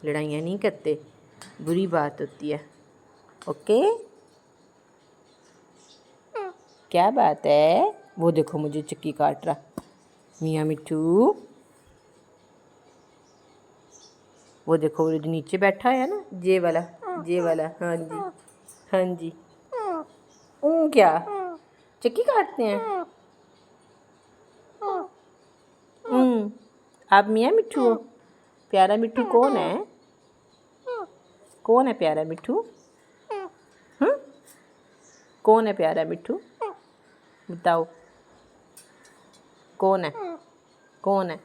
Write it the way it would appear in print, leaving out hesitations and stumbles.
लड़ाइयाँ नहीं करते, बुरी बात होती है। ओके, क्या बात है? वो देखो मुझे चक्की काट रहा। मियाँ मिट्ठू, वो देखो वो जो नीचे बैठा है ना, जे वाला। हाँ जी, हाँ जी। क्या चक्की काटते हैं? आप मियाँ मिट्ठू हो? प्यारा मिट्ठू कौन है? कौन है प्यारा मिट्ठू? कौन है प्यारा मिट्ठू? बताओ, कौन है? कौन है?